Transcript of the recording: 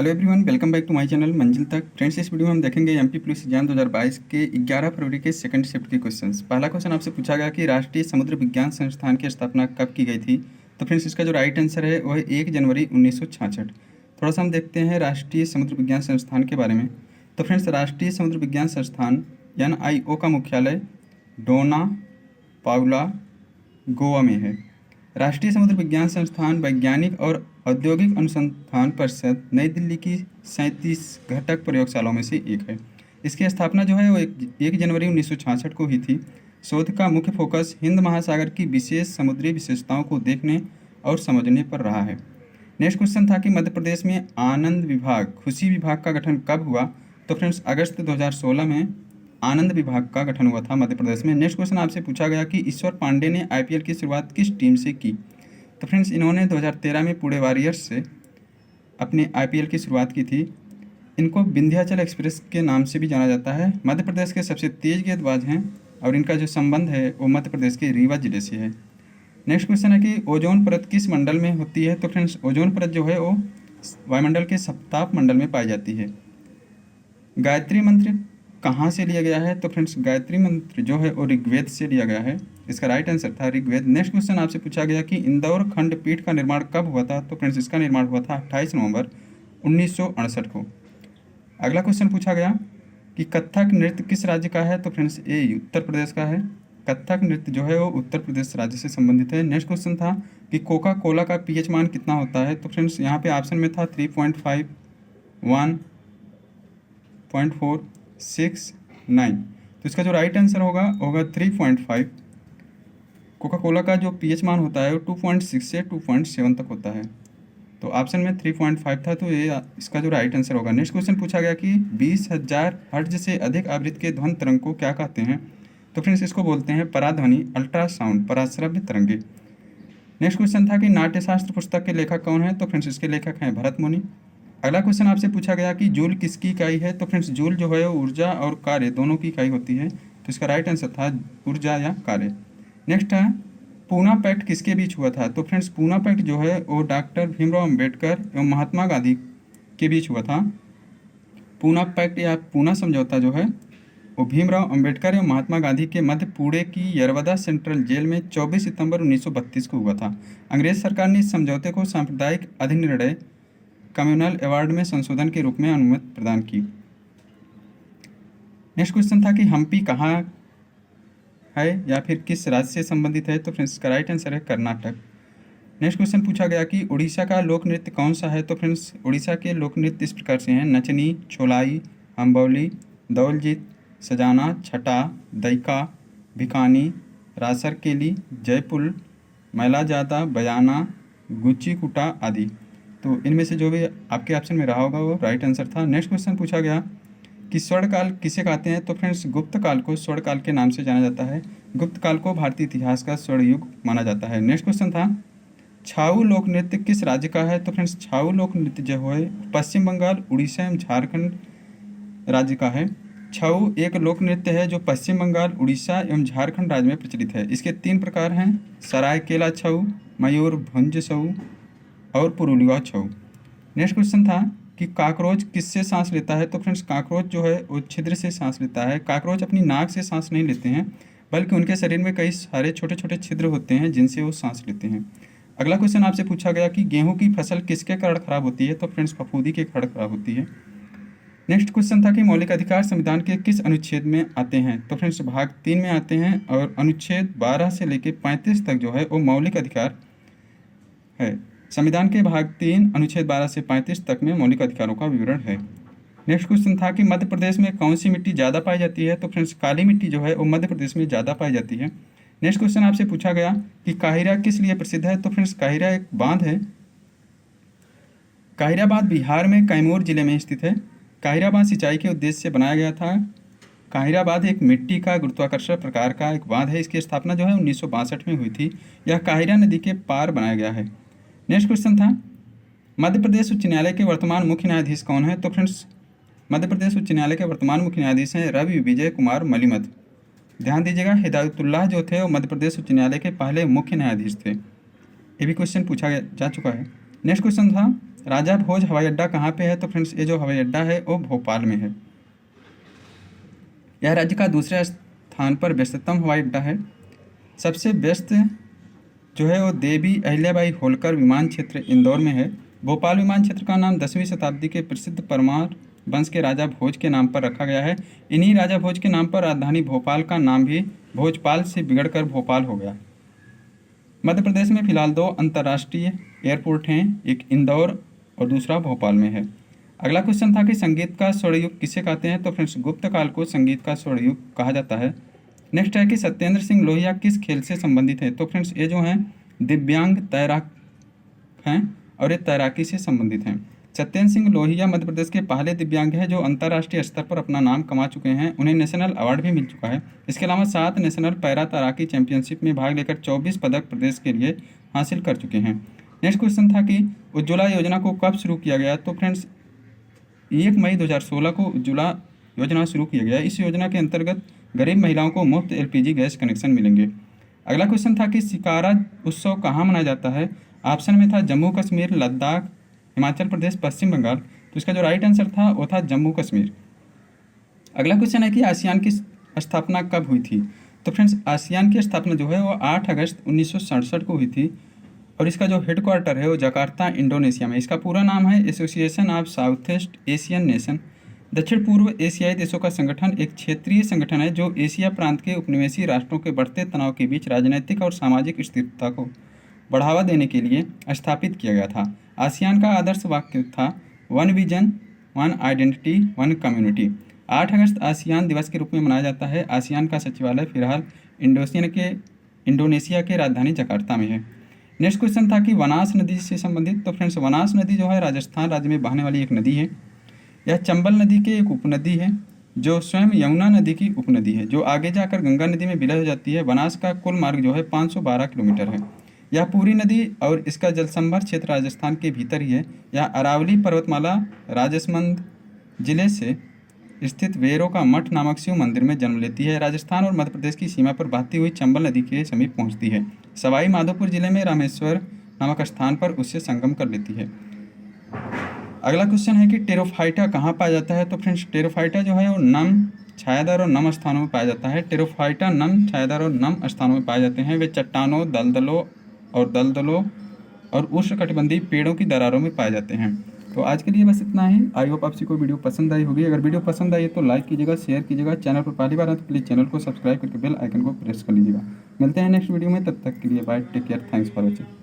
Hello everyone, welcome back to my channel Manzil Tak. Friends, इस video में हम देखेंगे एमपी पुलिस एग्जाम 2022 के 11 फरवरी के सेकंड शिफ्ट के क्वेश्चंस। पहला क्वेश्चन आपसे पूछा गया कि राष्ट्रीय समुद्र विज्ञान संस्थान की स्थापना कब की गई थी। तो फ्रेंड्स, इसका जो राइट आंसर है वह 1 जनवरी 1966। थोड़ा सा हम देखते हैं राष्ट्रीय समुद्र विज्ञान संस्थान के बारे में। तो फ्रेंड्स, राष्ट्रीय समुद्र विज्ञान संस्थान NIO का मुख्यालय डोना पाउला गोवा में है। राष्ट्रीय समुद्र विज्ञान संस्थान वैज्ञानिक और औद्योगिक अनुसंधान परिषद नई दिल्ली की 37 घटक प्रयोगशालाओं में से एक है। इसकी स्थापना जो है वो 1 जनवरी 1966 को हुई थी। शोध का मुख्य फोकस हिंद महासागर की विशेष समुद्री विशेषताओं को देखने और समझने पर रहा है। नेक्स्ट क्वेश्चन था कि मध्य प्रदेश में आनंद विभाग खुशी विभाग का गठन कब हुआ। तो फ्रेंड्स, अगस्त 2016 में आनंद विभाग का गठन हुआ था मध्य प्रदेश में। नेक्स्ट क्वेश्चन आपसे पूछा गया कि ईश्वर पांडे ने IPL की शुरुआत किस टीम से की। तो फ्रेंड्स, इन्होंने 2013 में पुणे वॉरियर्स से अपने IPL की शुरुआत की थी। इनको विंध्याचल एक्सप्रेस के नाम से भी जाना जाता है। मध्य प्रदेश के सबसे तेज गेंदबाज हैं और इनका जो संबंध है वो मध्य प्रदेश के रीवा जिले से है। नेक्स्ट क्वेश्चन है कि ओजोन परत किस मंडल में होती है। तो फ्रेंड्स, ओजोन परत जो है वो वायुमंडल के सप्ताप मंडल में पाई जाती है। गायत्री मंत्र कहाँ से लिया गया है। तो फ्रेंड्स, गायत्री मंत्र जो है वो ऋग्वेद से लिया गया है। इसका राइट आंसर था ऋग्वेद। नेक्स्ट क्वेश्चन आपसे पूछा गया कि इंदौर खंडपीठ का निर्माण कब हुआ था। तो फ्रेंड्स, इसका निर्माण हुआ था 28 नवंबर 1968 को। अगला क्वेश्चन पूछा गया कि कथक नृत्य किस राज्य का है। तो फ्रेंड्स, ये उत्तर प्रदेश का है। कथक नृत्य जो है वो उत्तर प्रदेश राज्य से संबंधित है। नेक्स्ट क्वेश्चन था कि कोका कोला का pH मान कितना होता है। तो फ्रेंड्स, यहाँ पे ऑप्शन में था 3.5, 1.469। तो इसका जो राइट आंसर होगा 3.5। कोका कोला का जो pH मान होता है वो 2.6 से 2.7 तक होता है। तो ऑप्शन में 3.5 था, तो ये इसका जो राइट आंसर होगा। नेक्स्ट क्वेश्चन पूछा गया कि 20,000 हर्ट्ज से अधिक आवृत्ति के ध्वनि तरंग को क्या कहते हैं। तो फ्रेंड्स, इसको बोलते हैं पराध्वनि, अल्ट्रासाउंड, पराश्रव्य तरंगे। नेक्स्ट क्वेश्चन था कि नाट्यशास्त्र पुस्तक के लेखक कौन है। तो फ्रेंड्स, इसके लेखक हैं भरत मुनि। अगला क्वेश्चन आपसे पूछा गया कि जूल किसकी इकाई है। तो फ्रेंड्स, जूल जो है वो ऊर्जा और कार्य दोनों की इकाई होती है। तो इसका राइट आंसर था ऊर्जा या कार्य। नेक्स्ट है पूना पैक्ट किसके बीच हुआ था। तो फ्रेंड्स, पूना पैक्ट जो है वो डॉक्टर भीमराव अंबेडकर एवं महात्मा गांधी के बीच हुआ था। पूना पैक्ट या पूना समझौता जो है वो भीमराव अंबेडकर एवं महात्मा गांधी के मध्य पुणे की यरवदा सेंट्रल जेल में 24 सितंबर 1932 को हुआ था। अंग्रेज सरकार ने इस समझौते को सांप्रदायिक अधिनिर्णय कम्युनल अवार्ड में संशोधन के रूप में अनुमति प्रदान की। नेक्स्ट क्वेश्चन था कि हम्पी कहाँ है या फिर किस राज्य से संबंधित है। तो फ्रेंड्स, इसका राइट आंसर है कर्नाटक। नेक्स्ट क्वेश्चन पूछा गया कि उड़ीसा का लोक नृत्य कौन सा है। तो फ्रेंड्स, उड़ीसा के लोक नृत्य इस प्रकार से हैं: नचनी, छोलाई, अम्बौली, दौलजीत, सजाना, छटा, दैका, भिकानी, रासरकेली, जयपुर, मैलाजादा, बयाना, गुच्चीकुटा आदि। तो इनमें से जो भी आपके ऑप्शन में रहा होगा वो राइट आंसर था। नेक्स्ट क्वेश्चन पूछा गया कि स्वर्णकाल किसे कहते हैं। तो फ्रेंड्स, गुप्त काल को स्वर्णकाल के नाम से जाना जाता है। गुप्त काल को भारतीय इतिहास का स्वर्ण युग माना जाता है। नेक्स्ट क्वेश्चन था छाऊ लोक नृत्य किस राज्य का है। तो फ्रेंड्स, छाऊ लोक नृत्य जो है पश्चिम बंगाल, उड़ीसा एवं झारखंड राज्य का है। छाऊ एक लोक नृत्य है जो पश्चिम बंगाल, उड़ीसा एवं झारखंड राज्य में प्रचलित है। इसके 3 प्रकार हैं: सरायकेला छऊ, मयूरभंज छऊ और पुरुलिया छऊ। नेक्स्ट क्वेश्चन था कि काकरोच किससे सांस लेता है। तो फ्रेंड्स, काकरोच जो है वो छिद्र से सांस लेता है। काकरोच अपनी नाक से सांस नहीं लेते हैं, बल्कि उनके शरीर में कई सारे छोटे छोटे छिद्र होते हैं जिनसे वो सांस लेते हैं। अगला क्वेश्चन आपसे पूछा गया कि गेहूं की फसल किसके कारण खराब होती है। तो फ्रेंड्स, फफूंदी के कारण खराब होती है। नेक्स्ट क्वेश्चन था कि मौलिक अधिकार संविधान के किस अनुच्छेद में आते हैं। तो फ्रेंड्स, भाग 3 में आते हैं और अनुच्छेद 12 से लेकर 35 तक जो है वो मौलिक अधिकार है। संविधान के भाग 3 अनुच्छेद 12 से 35 तक में मौलिक अधिकारों का विवरण है। नेक्स्ट क्वेश्चन था कि मध्य प्रदेश में कौन सी मिट्टी ज़्यादा पाई जाती है। तो फ्रेंड्स, काली मिट्टी जो है वो मध्य प्रदेश में ज़्यादा पाई जाती है। नेक्स्ट क्वेश्चन आपसे पूछा गया कि काहिरा किस लिए प्रसिद्ध है। तो फ्रेंड्स, काहिरा एक बांध है। काहिरा बांध बिहार में कैमूर जिले में स्थित है। काहिरा बांध सिंचाई के उद्देश्य से बनाया गया था। काहिरा बांध एक मिट्टी का गुरुत्वाकर्षण प्रकार का एक बांध है। इसकी स्थापना जो है 1962 में हुई थी। यह काहिरा नदी के पार बनाया गया है। नेक्स्ट क्वेश्चन था मध्य प्रदेश उच्च न्यायालय के वर्तमान मुख्य न्यायाधीश कौन है। तो फ्रेंड्स, मध्य प्रदेश उच्च न्यायालय के वर्तमान मुख्य न्यायाधीश हैं रवि विजय कुमार मलिमथ। ध्यान दीजिएगा, हिदायतुल्लाह जो थे वो मध्य प्रदेश उच्च न्यायालय के पहले मुख्य न्यायाधीश थे। ये भी क्वेश्चन पूछा जा चुका है। नेक्स्ट क्वेश्चन था राजा भोज हवाई अड्डा कहाँ पे है? तो फ्रेंड्स ये जो हवाई अड्डा है वो भोपाल में है। यह राज्य का दूसरे स्थान पर व्यस्ततम हवाई अड्डा है। सबसे व्यस्त जो है वो देवी अहिल्याबाई होलकर विमान क्षेत्र इंदौर में है। भोपाल विमान क्षेत्र का नाम 10वीं शताब्दी के प्रसिद्ध परमार वंश के राजा भोज के नाम पर रखा गया है। इन्हीं राजा भोज के नाम पर राजधानी भोपाल का नाम भी भोजपाल से बिगड़कर भोपाल हो गया। मध्य प्रदेश में फिलहाल 2 अंतर्राष्ट्रीय एयरपोर्ट हैं, एक इंदौर और दूसरा भोपाल में है। अगला क्वेश्चन था कि संगीत का स्वर्णयुग किसे कहते हैं? तो फ्रेंड्स गुप्त काल को संगीत का स्वर्णयुग कहा जाता है। नेक्स्ट है कि सत्येंद्र सिंह लोहिया किस खेल से संबंधित है? तो फ्रेंड्स ये जो हैं दिव्यांग तैराक हैं और ये तैराकी से संबंधित हैं। सत्येंद्र सिंह लोहिया मध्य प्रदेश के पहले दिव्यांग हैं जो अंतर्राष्ट्रीय स्तर पर अपना नाम कमा चुके हैं। उन्हें नेशनल अवार्ड भी मिल चुका है। इसके अलावा 7 नेशनल पैरा तैराकी चैंपियनशिप में भाग लेकर 24 पदक प्रदेश के लिए हासिल कर चुके हैं। नेक्स्ट क्वेश्चन था कि उज्ज्वला योजना को कब शुरू किया गया? तो फ्रेंड्स 1 मई 2016 को उज्ज्वला योजना शुरू किया गया। इस योजना के अंतर्गत गरीब महिलाओं को मुफ्त LPG गैस कनेक्शन मिलेंगे। अगला क्वेश्चन था कि शिकारा उत्सव कहाँ मनाया जाता है? ऑप्शन में था जम्मू कश्मीर, लद्दाख, हिमाचल प्रदेश, पश्चिम बंगाल। तो इसका जो राइट आंसर था वो था जम्मू कश्मीर। अगला क्वेश्चन है कि आसियान की स्थापना कब हुई थी? तो फ्रेंड्स आसियान की स्थापना जो है वो 8 अगस्त 1967 को हुई थी और इसका जो हेडक्वार्टर है वो जकार्ता इंडोनेशिया में। इसका पूरा नाम है association of south east Asian nation. दक्षिण पूर्व एशियाई देशों का संगठन एक क्षेत्रीय संगठन है जो एशिया प्रांत के उपनिवेशी राष्ट्रों के बढ़ते तनाव के बीच राजनीतिक और सामाजिक स्थिरता को बढ़ावा देने के लिए स्थापित किया गया था। आसियान का आदर्श वाक्य था 1 विजन 1 आइडेंटिटी 1 कम्युनिटी। 8 अगस्त आसियान दिवस के रूप में मनाया जाता है। आसियान का सचिवालय फिलहाल इंडोनेशिया के राजधानी जकार्ता में है। नेक्स्ट क्वेश्चन था कि वनास नदी से संबंधित। तो फ्रेंड्स वनास नदी जो है राजस्थान राज्य में बहने वाली एक नदी है। यह चंबल नदी की एक उपनदी है जो स्वयं यमुना नदी की उपनदी है जो आगे जाकर गंगा नदी में विलय हो जाती है। वनास का कुल मार्ग जो है 512 किलोमीटर है। यह पूरी नदी और इसका जलसंभर क्षेत्र राजस्थान के भीतर ही है। यह अरावली पर्वतमाला राजसमंद जिले से स्थित वेरो का मठ नामक शिव मंदिर में जन्म लेती है। राजस्थान और मध्य प्रदेश की सीमा पर बहती हुई चंबल नदी के समीप पहुंचती है। सवाई माधोपुर जिले में रामेश्वर नामक स्थान पर उससे संगम कर लेती है। अगला क्वेश्चन है कि टेरोफाइटा कहाँ पाया जाता है? तो फ्रेंड्स टेरोफाइटा जो है वो नम, छायादार और नम स्थानों में पाया जाता है। टेरोफाइटा नम, छायादार और नम स्थानों में पाए जाते हैं। वे चट्टानों, दलदलों और उष्णकटिबंधीय पेड़ों की दरारों में पाए जाते हैं। तो आज के लिए बस इतना ही। आई होप आपसी को वीडियो पसंद आई होगी। अगर वीडियो पसंद आई है तो लाइक कीजिएगा, शेयर कीजिएगा। चैनल पर पहली बार आए तो प्लीज़ चैनल को सब्सक्राइब करके बेल आइकन को प्रेस कर लीजिएगा। मिलते हैं नेक्स्ट वीडियो में, तब तक के लिए bye, take care, thanks for watching.